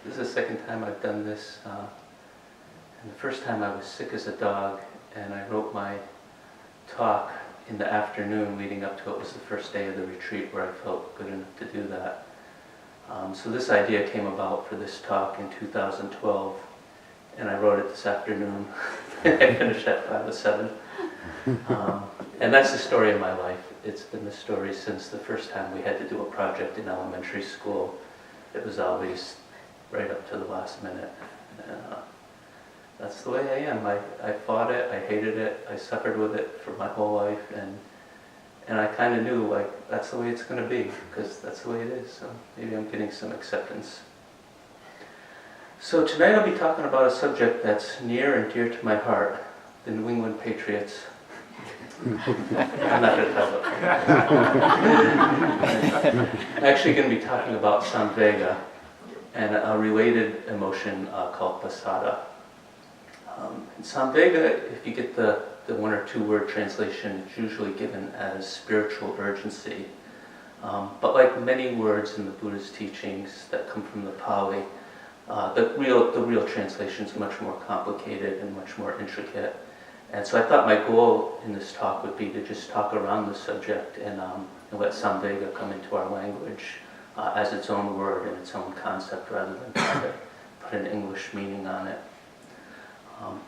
This is the second time I've done this. And the first time I was sick as a dog, and I wrote my talk in the afternoon leading up to it. Was the first day of the retreat where I felt good enough to do that. So this idea came about for this talk in 2012, and I wrote it this afternoon. I finished at 5 or 7. And that's the story of my life. It's been the story since the first time we had to do a project in elementary school. It was always right up to the last minute. And, that's the way I am. I fought it, I hated it, I suffered with it for my whole life, and I kind of knew, like, that's the way it's going to be, because that's the way it is. So maybe I'm getting some acceptance. So tonight I'll be talking about a subject that's near and dear to my heart, the New England Patriots. I'm not going to tell them. I'm actually going to be talking about Samvega and a related emotion called pasada. Samvega, if you get the one or two word translation, it's usually given as spiritual urgency. But like many words in the Buddha's teachings that come from the Pali, the real translation is much more complicated and much more intricate. And so I thought my goal in this talk would be to just talk around the subject and let Samvega come into our language as its own word and its own concept, rather than try to put an English meaning on it.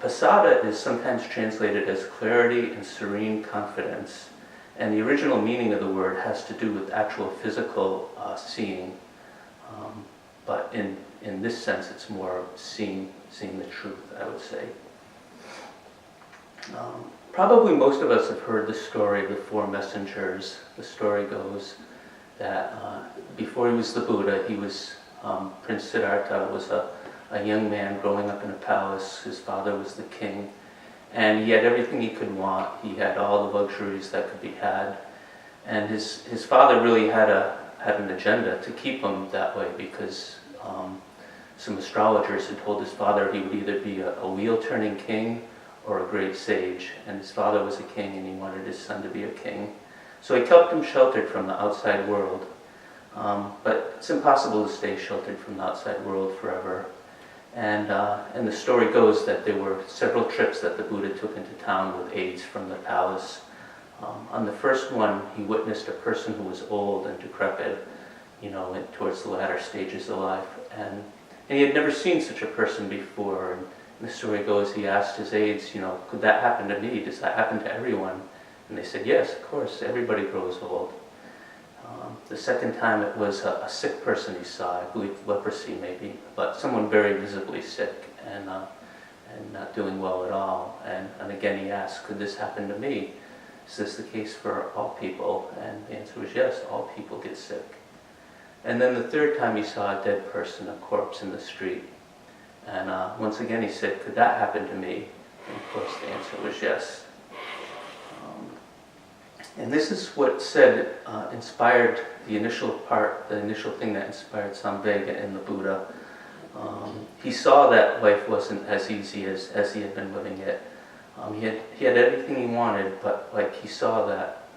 Pasada is sometimes translated as clarity and serene confidence, and the original meaning of the word has to do with actual physical seeing, but in this sense it's more seeing the truth, I would say. Probably most of us have heard the story of the 4 messengers. The story goes that before he was the Buddha, he was Prince Siddhartha was a young man growing up in a palace. His father was the king, and he had everything he could want. He had all the luxuries that could be had, and his father really had an agenda to keep him that way, because some astrologers had told his father he would either be a wheel-turning king or a great sage, and his father was a king and he wanted his son to be a king. So he kept him sheltered from the outside world, but it's impossible to stay sheltered from the outside world forever. And the story goes that there were several trips that the Buddha took into town with aides from the palace. On the first one, he witnessed a person who was old and decrepit, towards the latter stages of life. And he had never seen such a person before. And the story goes, he asked his aides, could that happen to me? Does that happen to everyone? And they said, yes, of course, everybody grows old. The second time it was a sick person he saw, I believe leprosy maybe, but someone very visibly sick and not doing well at all. And again he asked, could this happen to me? Is this the case for all people? And the answer was yes, all people get sick. And then the third time he saw a dead person, a corpse in the street. And once again he said, could that happen to me? And of course the answer was yes. And this is what inspired the initial thing that inspired Samvega in the Buddha. He saw that life wasn't as easy as he had been living it. He had everything he wanted, but he saw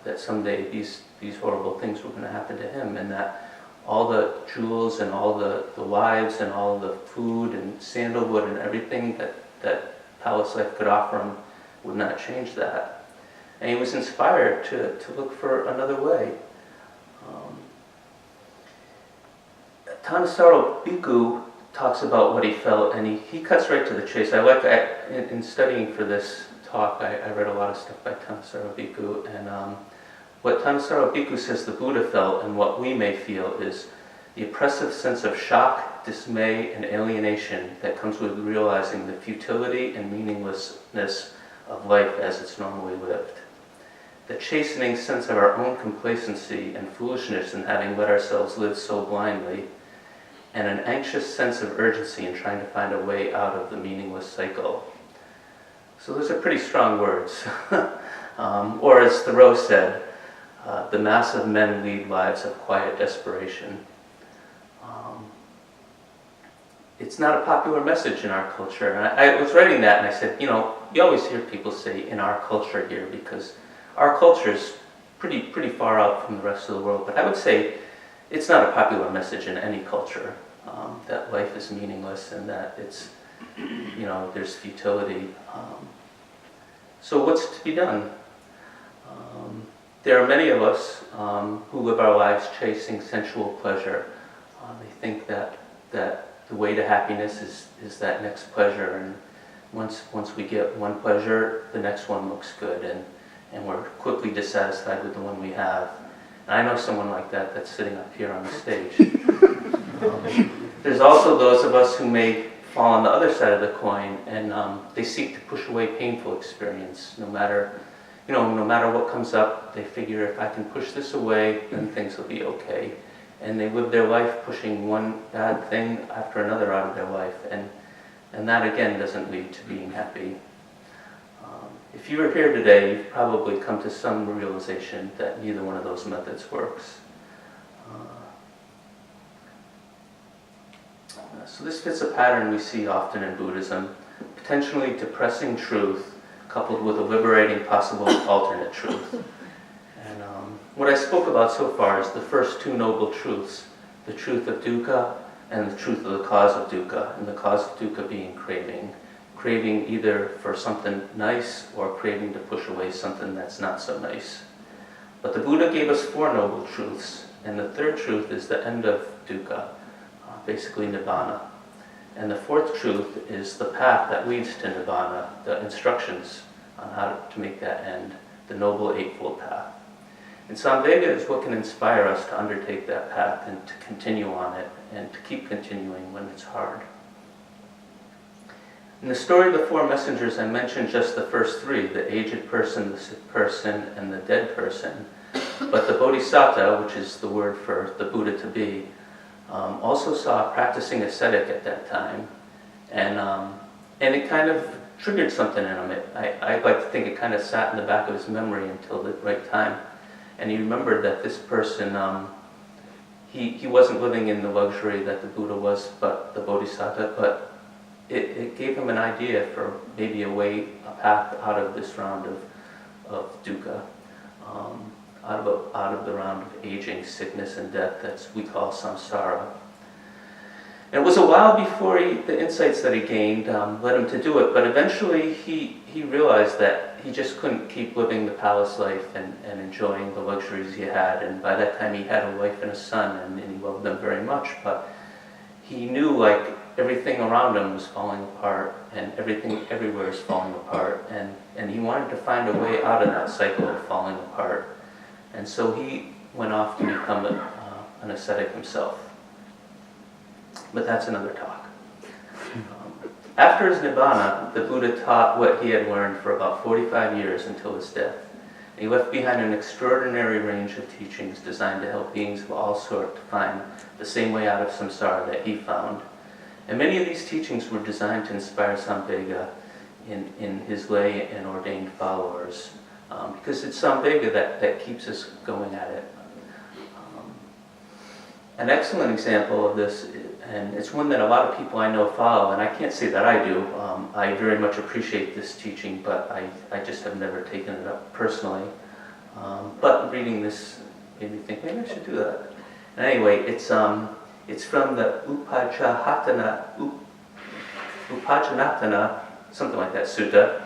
that someday these horrible things were going to happen to him, and that all the jewels and all the wives and all the food and sandalwood and everything that palace life could offer him would not change that. And he was inspired to look for another way. Thanissaro Bhikkhu talks about what he felt, and he cuts right to the chase. In studying for this talk, I read a lot of stuff by Thanissaro Bhikkhu, and what Thanissaro Bhikkhu says the Buddha felt, and what we may feel, is the oppressive sense of shock, dismay, and alienation that comes with realizing the futility and meaninglessness of life as it's normally lived. The chastening sense of our own complacency and foolishness in having let ourselves live so blindly, and an anxious sense of urgency in trying to find a way out of the meaningless cycle. So those are pretty strong words. Or as Thoreau said, the mass of men lead lives of quiet desperation. It's not a popular message in our culture. And I was writing that and I said, you always hear people say in our culture here, because our culture is pretty far out from the rest of the world. But I would say it's not a popular message in any culture. that life is meaningless and that it's, there's futility. So what's to be done? There are many of us who live our lives chasing sensual pleasure. They think that the way to happiness is that next pleasure, and once we get one pleasure, the next one looks good, and we're quickly dissatisfied with the one we have. And I know someone like that that's sitting up here on the stage. There's also those of us who may fall on the other side of the coin, and they seek to push away painful experience. No matter what comes up, they figure if I can push this away, then things will be okay. And they live their life pushing one bad thing after another out of their life, and that again doesn't lead to being happy. If you are here today, you've probably come to some realization that neither one of those methods works. So this fits a pattern we see often in Buddhism: potentially depressing truth coupled with a liberating possible alternate truth. And what I spoke about so far is the first two noble truths: the truth of dukkha and the truth of the cause of dukkha, and the cause of dukkha being craving. Craving either for something nice or craving to push away something that's not so nice. But the Buddha gave us four noble truths, and the third truth is the end of dukkha, basically nibbana. And the fourth truth is the path that leads to nibbana, the instructions on how to make that end, the Noble Eightfold Path. And Samvega is what can inspire us to undertake that path and to continue on it and to keep continuing when it's hard. In the story of the four messengers, I mentioned just the first three: the aged person, the sick person, and the dead person. But the Bodhisattva, which is the word for the Buddha to be, also saw a practicing ascetic at that time, and it kind of triggered something in him. I like to think it kind of sat in the back of his memory until the right time, and he remembered that this person, he wasn't living in the luxury that the Buddha was, but the Bodhisattva, but it gave him an idea for maybe a path out of this round of dukkha, out of the round of aging, sickness, and death we call samsara. And it was a while before the insights that he gained led him to do it, but eventually he realized that he just couldn't keep living the palace life and enjoying the luxuries he had. And by that time he had a wife and a son, and he loved them very much, but he knew like everything around him was falling apart, and everything everywhere is falling apart, and he wanted to find a way out of that cycle of falling apart. And so he went off to become an ascetic himself. But that's another talk. After his nibbana, the Buddha taught what he had learned for about 45 years until his death. And he left behind an extraordinary range of teachings designed to help beings of all sorts to find the same way out of samsara that he found. And many of these teachings were designed to inspire Samvega in his lay and ordained followers, because it's Samvega that keeps us going at it. An excellent example of this, and it's one that a lot of people I know follow, and I can't say that I do. I very much appreciate this teaching, but I just have never taken it up personally. But reading this made me think, maybe I should do that. And anyway, it's from the Upajanatana, something like that, sutta,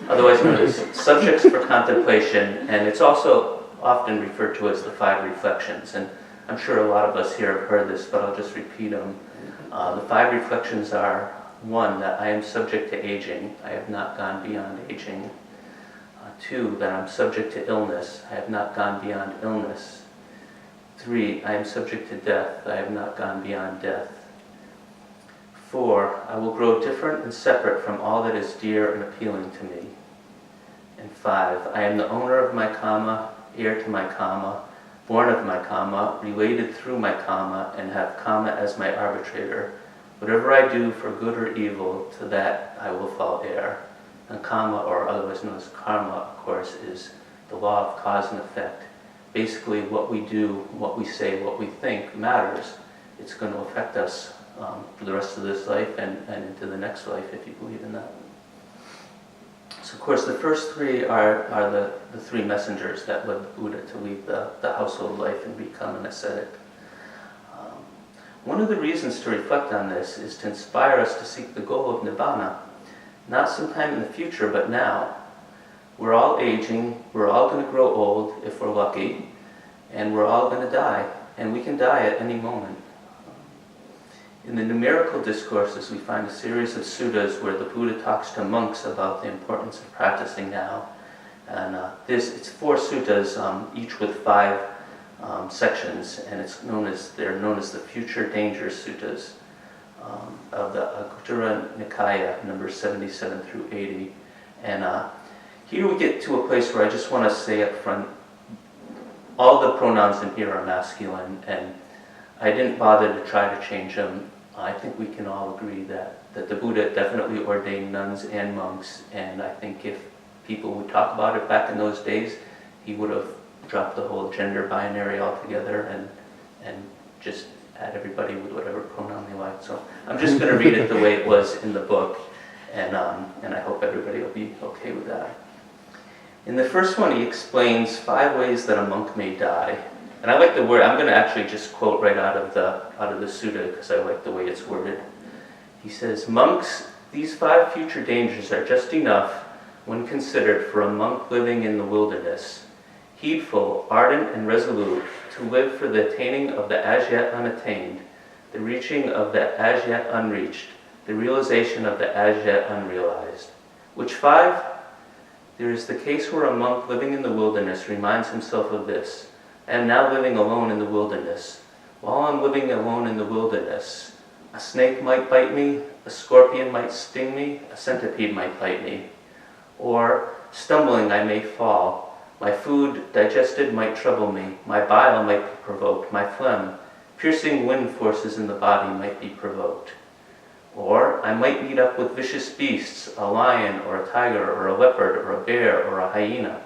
otherwise known as Subjects for Contemplation, and it's also often referred to as the Five Reflections. And I'm sure a lot of us here have heard this, but I'll just repeat them. The five reflections are: 1, that I am subject to aging, I have not gone beyond aging. 2, that I'm subject to illness, I have not gone beyond illness. 3, I am subject to death, I have not gone beyond death. 4, I will grow different and separate from all that is dear and appealing to me. And 5, I am the owner of my karma, heir to my karma, born of my karma, related through my karma, and have karma as my arbitrator. Whatever I do for good or evil, to that I will fall heir. And karma, or otherwise known as karma, of course, is the law of cause and effect. Basically, what we do, what we say, what we think matters. It's going to affect us for the rest of this life and into the next life, if you believe in that. So, of course, the first three are the three messengers that led the Buddha to leave the household life and become an ascetic. One of the reasons to reflect on this is to inspire us to seek the goal of Nibbana, not sometime in the future, but now. We're all aging, we're all going to grow old if we're lucky, and we're all going to die, and we can die at any moment. In the numerical discourses, we find a series of suttas where the Buddha talks to monks about the importance of practicing now. And it's 4 suttas, each with 5 sections, and they're known as the Future Dangers Suttas of the Anguttara Nikaya, numbers 77 through 80. And here we get to a place where I just want to say up front, all the pronouns in here are masculine, and I didn't bother to try to change them. I think we can all agree that the Buddha definitely ordained nuns and monks, and I think if people would talk about it back in those days, he would have dropped the whole gender binary altogether and just had everybody with whatever pronoun they like. So I'm just going to read it the way it was in the book, and I hope everybody will be okay with that. In the first one, he explains 5 ways that a monk may die. And I like the word. I'm going to actually just quote right out of the sutta because I like the way it's worded. He says, "Monks, these 5 future dangers are just enough when considered for a monk living in the wilderness, heedful, ardent, and resolute to live for the attaining of the as yet unattained, the reaching of the as yet unreached, the realization of the as yet unrealized. Which 5? There is the case where a monk living in the wilderness reminds himself of this. I am now living alone in the wilderness. While I'm living alone in the wilderness, a snake might bite me, a scorpion might sting me, a centipede might bite me. Or, stumbling I may fall. My food digested might trouble me. My bile might be provoked. My phlegm, piercing wind forces in the body might be provoked. Or, I might meet up with vicious beasts, a lion or a tiger or a leopard or a bear or a hyena.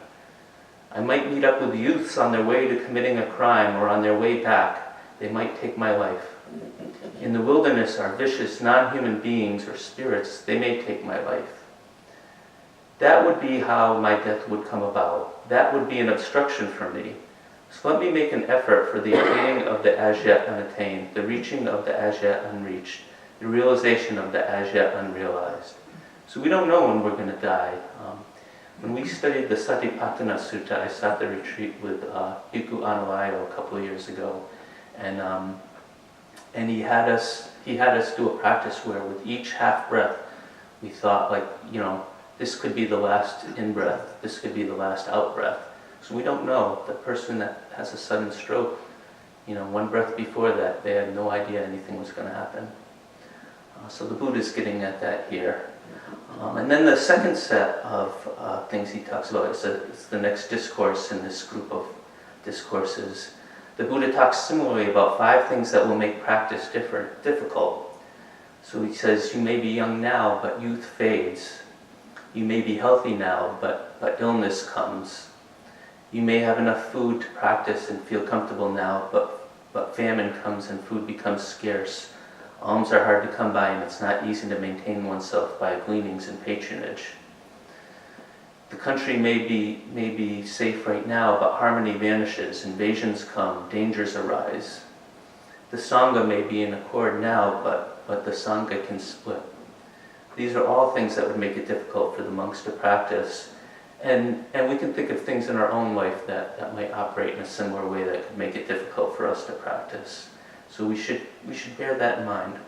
I might meet up with youths on their way to committing a crime or on their way back. They might take my life. In the wilderness are vicious non-human beings or spirits. They may take my life. That would be how my death would come about. That would be an obstruction for me. So let me make an effort for the attaining of the as yet unattained, the reaching of the as yet unreached, the realization of the as yet unrealized." So we don't know when we're going to die. When we studied the Satipatthana Sutta, I sat the retreat with Bhikkhu Analayo a couple of years ago, and he had us do a practice where with each half breath, we thought this could be the last in-breath, this could be the last out-breath. So we don't know. The person that has a sudden stroke, one breath before that, they had no idea anything was going to happen. So the Buddha's getting at that here. And then the second set of things he talks about is the next discourse in this group of discourses. The Buddha talks similarly about 5 things that will make practice difficult. So he says, you may be young now, but youth fades. You may be healthy now, but illness comes. You may have enough food to practice and feel comfortable now, but famine comes and food becomes scarce. Alms are hard to come by, and it's not easy to maintain oneself by gleanings and patronage. The country may be safe right now, but harmony vanishes, invasions come, dangers arise. The Sangha may be in accord now, but the Sangha can split. These are all things that would make it difficult for the monks to practice. And we can think of things in our own life that might operate in a similar way that could make it difficult for us to practice. So we should bear that in mind.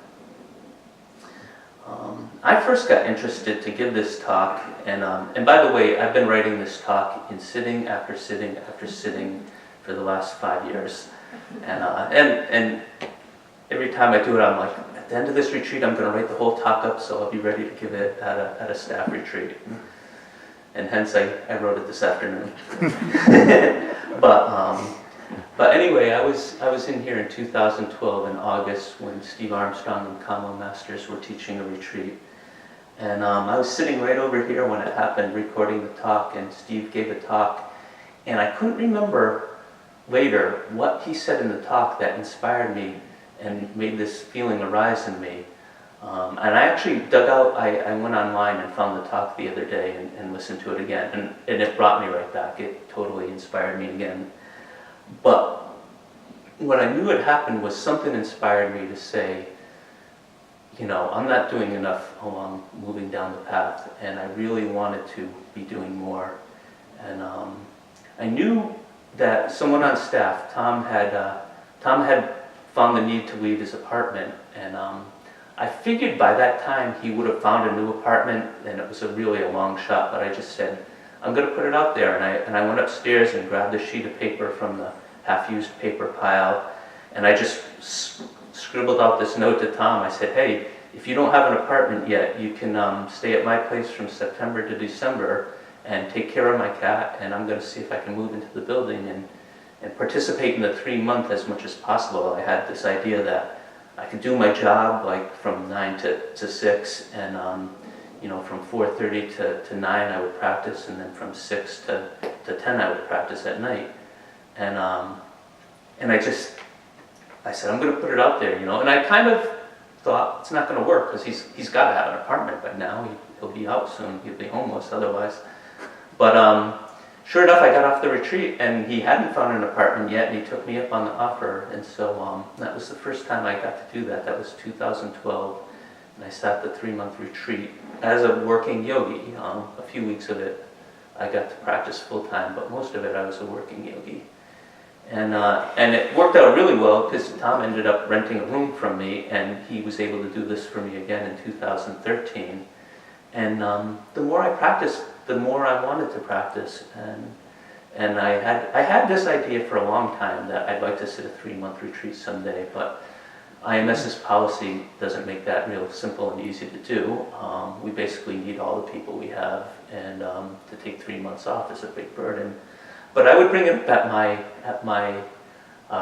I first got interested to give this talk, and by the way, I've been writing this talk in sitting after sitting after sitting for the last 5 years, and every time I do it, I'm like, at the end of this retreat, I'm going to write the whole talk up, so I'll be ready to give it at a staff retreat, and hence I wrote it this afternoon. But anyway, I was in here in 2012 in August when Steve Armstrong and Kamo Masters were teaching a retreat. And I was sitting right over here when it happened, recording the talk, and Steve gave a talk. And I couldn't remember later what he said in the talk that inspired me and made this feeling arise in me. And I actually dug out, I went online and found the talk the other day and listened to it again. And it brought me right back. It totally inspired me again. But what I knew had happened was something inspired me to say, you know, I'm not doing enough along moving down the path, and I really wanted to be doing more. And I knew that someone on staff, Tom had found the need to leave his apartment, and I figured by that time he would have found a new apartment, and it was really a long shot, but I just said, I'm going to put it out there. And I went upstairs and grabbed a sheet of paper from the half-used paper pile, and I just scribbled out this note to Tom. I said, hey, if you don't have an apartment yet, you can stay at my place from September to December and take care of my cat, and I'm going to see if I can move into the building and participate in the 3-month as much as possible. I had this idea that I could do my job like from 9 to 6, and you know, from 4:30 to 9 I would practice, and then from 6 to 10 I would practice at night. And I said, I'm going to put it out there, you know. And I kind of thought it's not going to work because he's got to have an apartment by now. He'll be out soon. He'll be homeless otherwise. But sure enough, I got off the retreat, and he hadn't found an apartment yet, and he took me up on the offer. And so that was the first time I got to do that. That was 2012, and I sat the 3-month retreat as a working yogi. A few weeks of it I got to practice full time, but most of it I was a working yogi. And it worked out really well because Tom ended up renting a room from me, and he was able to do this for me again in 2013. And the more I practiced, the more I wanted to practice. And I had this idea for a long time that I'd like to sit a 3-month retreat someday, but IMS's policy doesn't make that real simple and easy to do. We basically need all the people we have, and to take 3 months off is a big burden. But I would bring it up at my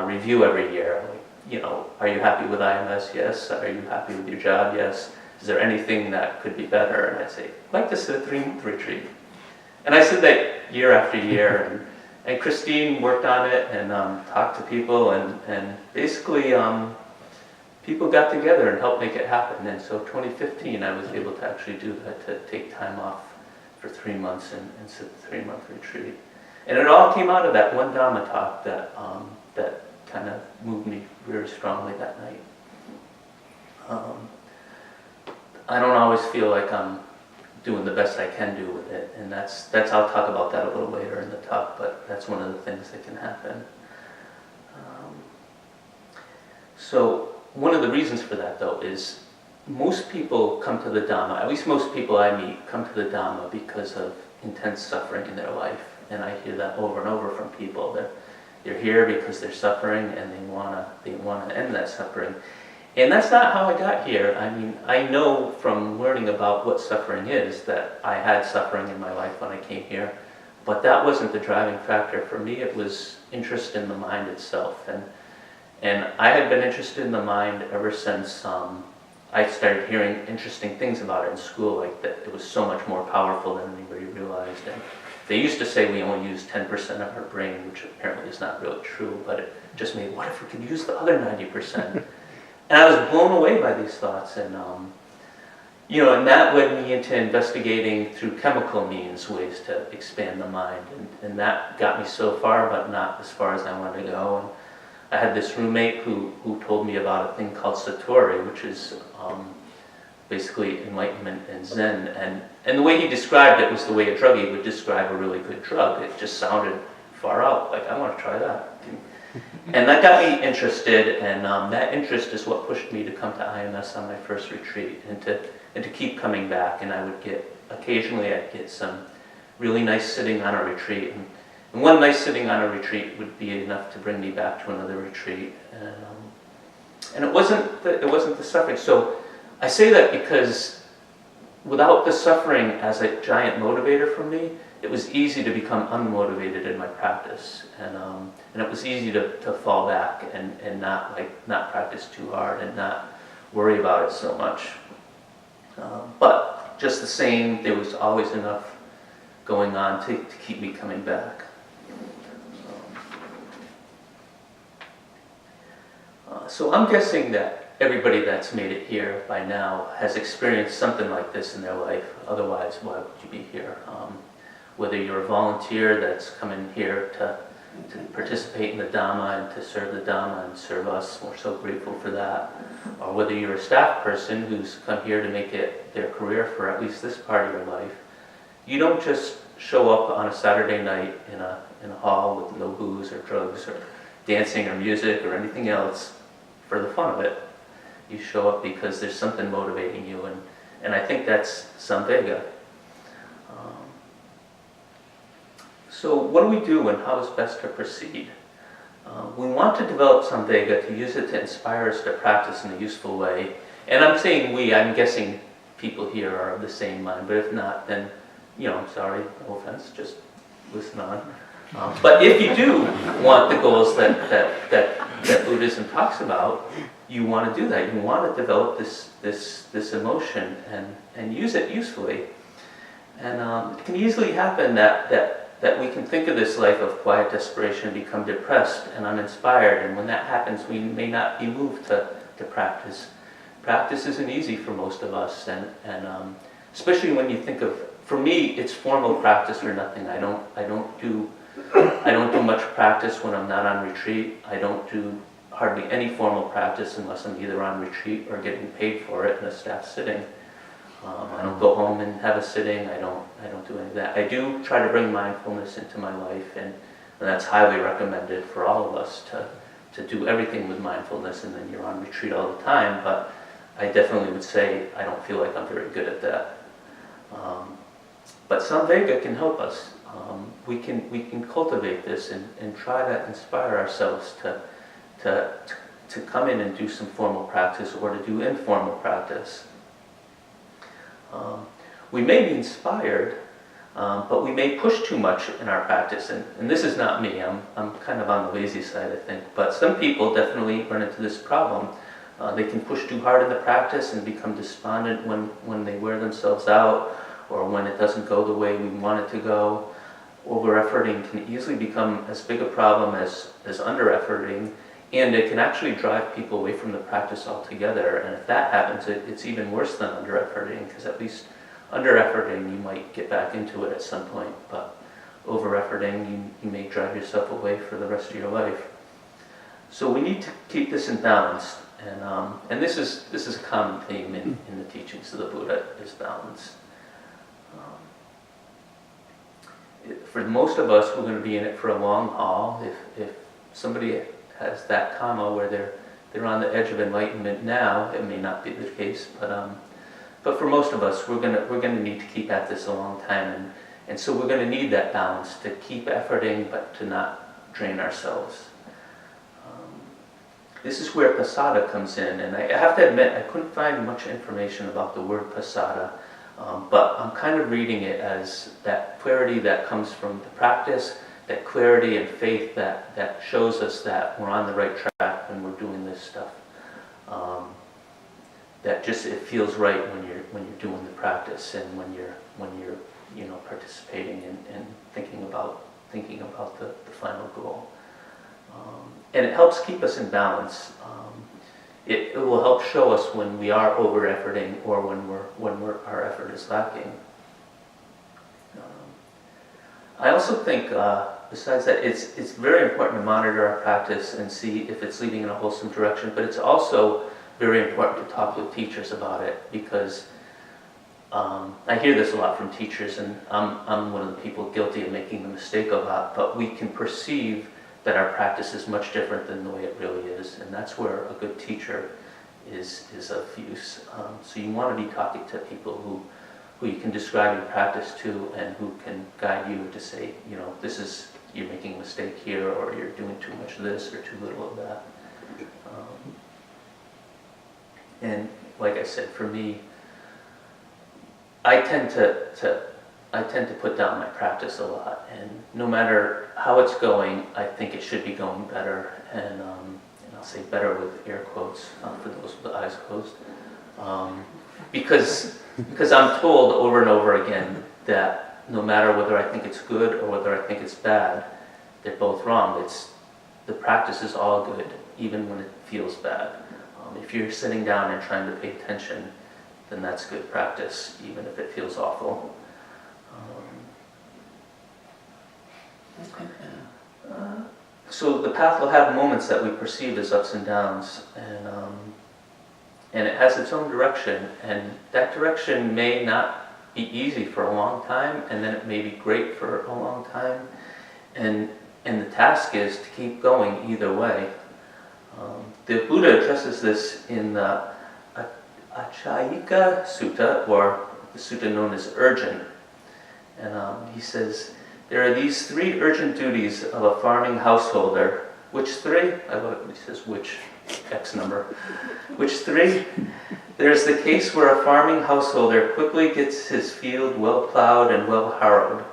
review every year. Like, you know, are you happy with IMS? Yes. Are you happy with your job? Yes. Is there anything that could be better? And I'd say, I'd like to sit a 3-month retreat. And I said that year after year. And Christine worked on it and talked to people. And basically, people got together and helped make it happen. And so 2015, I was able to actually do that, to take time off for 3 months and sit the 3-month retreat. And it all came out of that one Dharma talk that kind of moved me very strongly that night. I don't always feel like I'm doing the best I can do with it, and that's I'll talk about that a little later in the talk, but that's one of the things that can happen. So one of the reasons for that, though, is most people come to the Dhamma, at least most people I meet come to the Dhamma because of intense suffering in their life. And I hear that over and over from people. They're here because they're suffering, and they wanna end that suffering. And that's not how I got here. I mean, I know from learning about what suffering is that I had suffering in my life when I came here, but that wasn't the driving factor for me. It was interest in the mind itself, and I had been interested in the mind ever since I started hearing interesting things about it in school, like that it was so much more powerful than anybody realized. And they used to say we only use 10% of our brain, which apparently is not really true, but it just made, what if we could use the other 90%? And I was blown away by these thoughts, and you know, and that led me into investigating through chemical means ways to expand the mind, and that got me so far, but not as far as I wanted to go. And I had this roommate who told me about a thing called Satori, which is basically enlightenment and Zen, and the way he described it was the way a druggie would describe a really good drug. It just sounded far out, like I want to try that. And that got me interested, and that interest is what pushed me to come to IMS on my first retreat, and to keep coming back. And I would occasionally I'd get some really nice sitting on a retreat, and one nice sitting on a retreat would be enough to bring me back to another retreat. And it wasn't the suffering. So I say that because without the suffering as a giant motivator for me, it was easy to become unmotivated in my practice, and it was easy to fall back and not practice too hard and not worry about it so much. But just the same, there was always enough going on to keep me coming back. So I'm guessing that everybody that's made it here by now has experienced something like this in their life. Otherwise, why would you be here? Whether you're a volunteer that's coming here to to participate in the Dharma and to serve the Dharma and serve us. We're so grateful for that. Or whether you're a staff person who's come here to make it their career for at least this part of your life, you don't just show up on a Saturday night in a hall with no booze or drugs or dancing or music or anything else for the fun of it. You show up because there's something motivating you, and I think that's Samvega. So what do we do and how is best to proceed? We want to develop Samvega to use it to inspire us to practice in a useful way. And I'm saying we, I'm guessing people here are of the same mind, but if not, then, I'm sorry, no offense, just listen on. But if you do want the goals that Buddhism talks about, you want to do that. You want to develop this emotion and use it usefully. And it can easily happen that we can think of this life of quiet desperation and become depressed and uninspired. And when that happens, we may not be moved to practice. Practice isn't easy for most of us, and especially when you think of, for me, it's formal practice or nothing. I don't do much practice when I'm not on retreat. I don't do hardly any formal practice unless I'm either on retreat or getting paid for it in a staff sitting. I don't go home and have a sitting. I don't do any of that. I do try to bring mindfulness into my life, and that's highly recommended for all of us to do everything with mindfulness, and then you're on retreat all the time. But I definitely would say I don't feel like I'm very good at that. But Samvega can help us. We can cultivate this and try to inspire ourselves to come in and do some formal practice or to do informal practice. We may be inspired, but we may push too much in our practice. And this is not me. I'm kind of on the lazy side, I think. But some people definitely run into this problem. They can push too hard in the practice and become despondent when they wear themselves out, or when it doesn't go the way we want it to go. Over-efforting can easily become as big a problem as under-efforting, and it can actually drive people away from the practice altogether. And if that happens, it's even worse than under-efforting, because at least under-efforting, you might get back into it at some point, but over-efforting, you may drive yourself away for the rest of your life. So we need to keep this in balance, and this is a common theme in the teachings of the Buddha, is balance. For most of us, we're going to be in it for a long haul. If somebody has that karma where they're on the edge of enlightenment now, it may not be the case, but for most of us, we're going to need to keep at this a long time, and so we're going to need that balance to keep efforting, but to not drain ourselves. This is where pasada comes in, and I have to admit, I couldn't find much information about the word pasada. But I'm kind of reading it as that clarity that comes from the practice, that clarity and faith that shows us that we're on the right track when we're doing this stuff. That just it feels right when you're doing the practice and when you're participating and thinking about the final goal. And it helps keep us in balance. It will help show us when we are over-efforting or when our effort is lacking. I also think, besides that, it's very important to monitor our practice and see if it's leading in a wholesome direction, but it's also very important to talk with teachers about it, because I hear this a lot from teachers, and I'm one of the people guilty of making the mistake a lot, but we can perceive that our practice is much different than the way it really is, and that's where a good teacher is of use. So you want to be talking to people who you can describe your practice to, and who can guide you to say, you're making a mistake here, or you're doing too much of this or too little of that. And like I said, for me, I tend to put down my practice a lot, and no matter how it's going, I think it should be going better, and I'll say better with air quotes for those with the eyes closed, because I'm told over and over again that no matter whether I think it's good or whether I think it's bad, they're both wrong. The practice is all good, even when it feels bad. If you're sitting down and trying to pay attention, then that's good practice, even if it feels awful. So the path will have moments that we perceive as ups and downs, and it has its own direction, and that direction may not be easy for a long time, and then it may be great for a long time, and the task is to keep going either way. The Buddha addresses this in the Achayika Sutta, or the sutta known as urgent, and he says, there are these three urgent duties of a farming householder. Which three? He says which X number. Which three? There is the case where a farming householder quickly gets his field well plowed and well harrowed.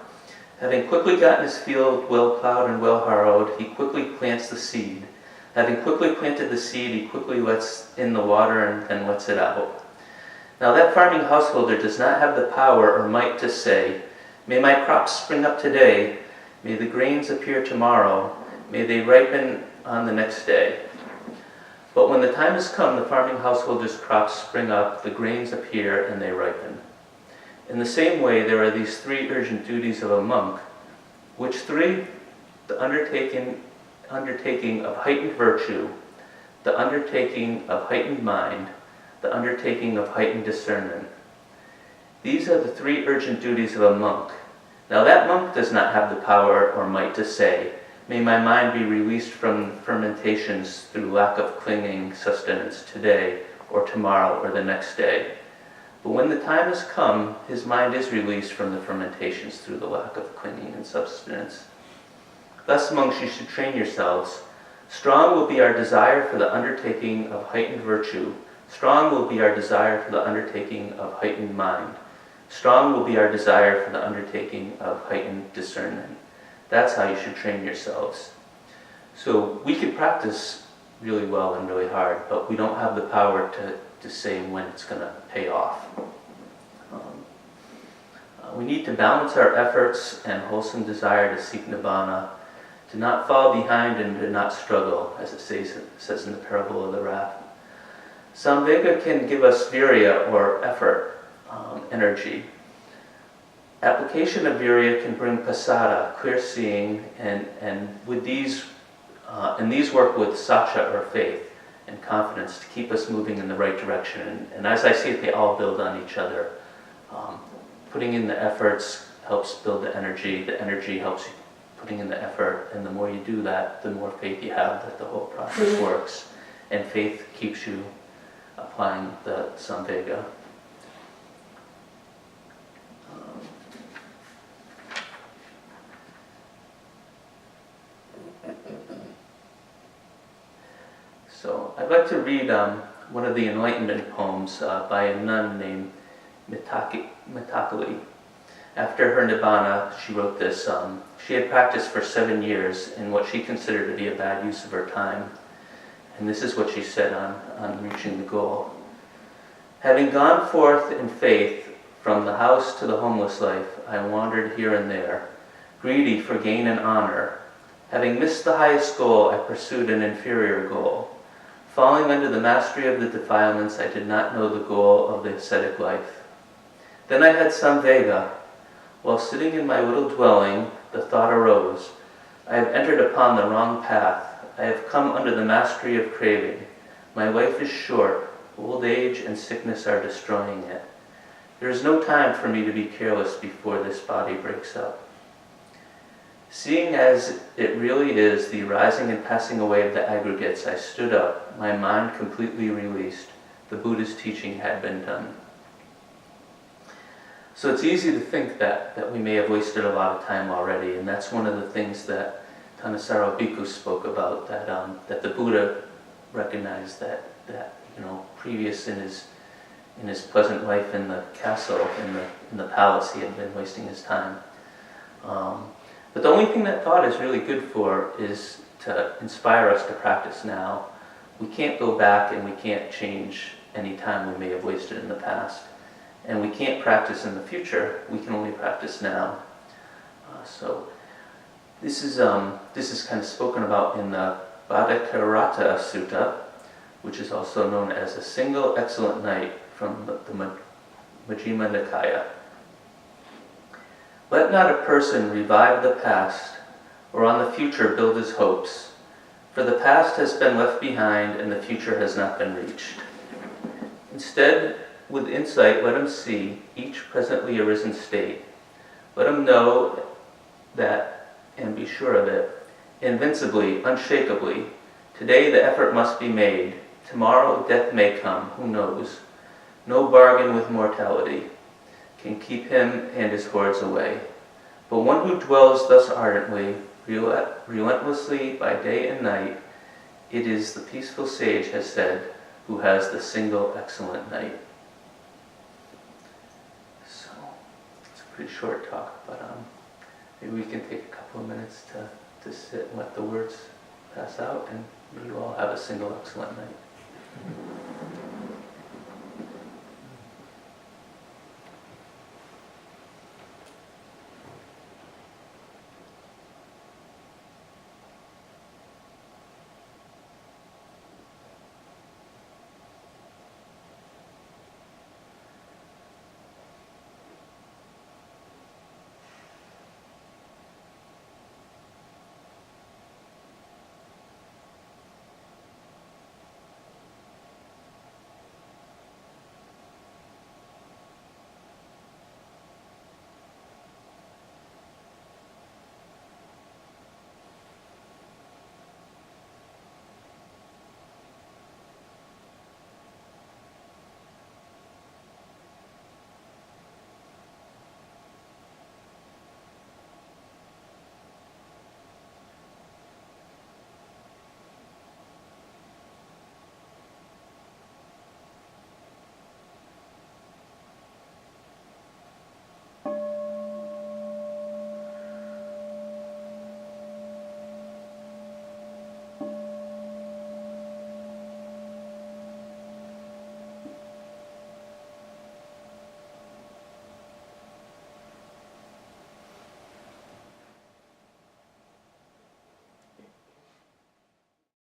Having quickly gotten his field well plowed and well harrowed, he quickly plants the seed. Having quickly planted the seed, he quickly lets in the water and then lets it out. Now that farming householder does not have the power or might to say, may my crops spring up today, may the grains appear tomorrow, may they ripen on the next day. But when the time has come, the farming householder's crops spring up, the grains appear, and they ripen. In the same way, there are these three urgent duties of a monk. Which three? The undertaking of heightened virtue, the undertaking of heightened mind, the undertaking of heightened discernment. These are the three urgent duties of a monk. Now that monk does not have the power or might to say, may my mind be released from fermentations through lack of clinging sustenance today or tomorrow or the next day. But when the time has come, his mind is released from the fermentations through the lack of clinging and sustenance. Thus, monks, you should train yourselves. Strong will be our desire for the undertaking of heightened virtue. Strong will be our desire for the undertaking of heightened mind. Strong will be our desire for the undertaking of heightened discernment. That's how you should train yourselves. So we can practice really well and really hard, but we don't have the power to say when it's going to pay off. We need to balance our efforts and wholesome desire to seek nibbana, to not fall behind and to not struggle, as it says in the parable of the raft. Samvega can give us virya, or effort, energy. Application of virya can bring pasada, clear seeing, and with these work with satya, or faith, and confidence to keep us moving in the right direction. And as I see it, they all build on each other. Putting in the efforts helps build the energy helps you putting in the effort, and the more you do that, the more faith you have that the whole process works. And faith keeps you applying the Samvega. So I'd like to read one of the Enlightenment poems by a nun named Mitakali. After her Nibbana, she wrote this. She had practiced for 7 years in what she considered to be a bad use of her time. And this is what she said on reaching the goal. Having gone forth in faith from the house to the homeless life, I wandered here and there, greedy for gain and honor. Having missed the highest goal, I pursued an inferior goal. Falling under the mastery of the defilements, I did not know the goal of the ascetic life. Then I had Samvega. While sitting in my little dwelling, the thought arose, I have entered upon the wrong path. I have come under the mastery of craving. My life is short. Old age and sickness are destroying it. There is no time for me to be careless before this body breaks up. Seeing as it really is the arising and passing away of the aggregates, I stood up, my mind completely released. The Buddha's teaching had been done. So it's easy to think that we may have wasted a lot of time already, and that's one of the things that Thanissaro Bhikkhu spoke about, that the Buddha recognized that previous in his pleasant life in the castle, in the palace, he had been wasting his time. But the only thing that thought is really good for is to inspire us to practice now. We can't go back and we can't change any time we may have wasted in the past. And we can't practice in the future. We can only practice now. So this is kind of spoken about in the Bhattacharya Sutta, which is also known as a single excellent night from the Majjhima Nikaya. Let not a person revive the past, or on the future build his hopes. For the past has been left behind, and the future has not been reached. Instead, with insight, let him see each presently arisen state. Let him know that, and be sure of it, invincibly, unshakably. Today the effort must be made. Tomorrow death may come, who knows? No bargain with mortality can keep him and his hordes away. But one who dwells thus ardently, relentlessly by day and night, it is the peaceful sage has said, who has the single excellent night. So, it's a pretty short talk, but maybe we can take a couple of minutes to sit and let the words pass out, and may you all have a single excellent night.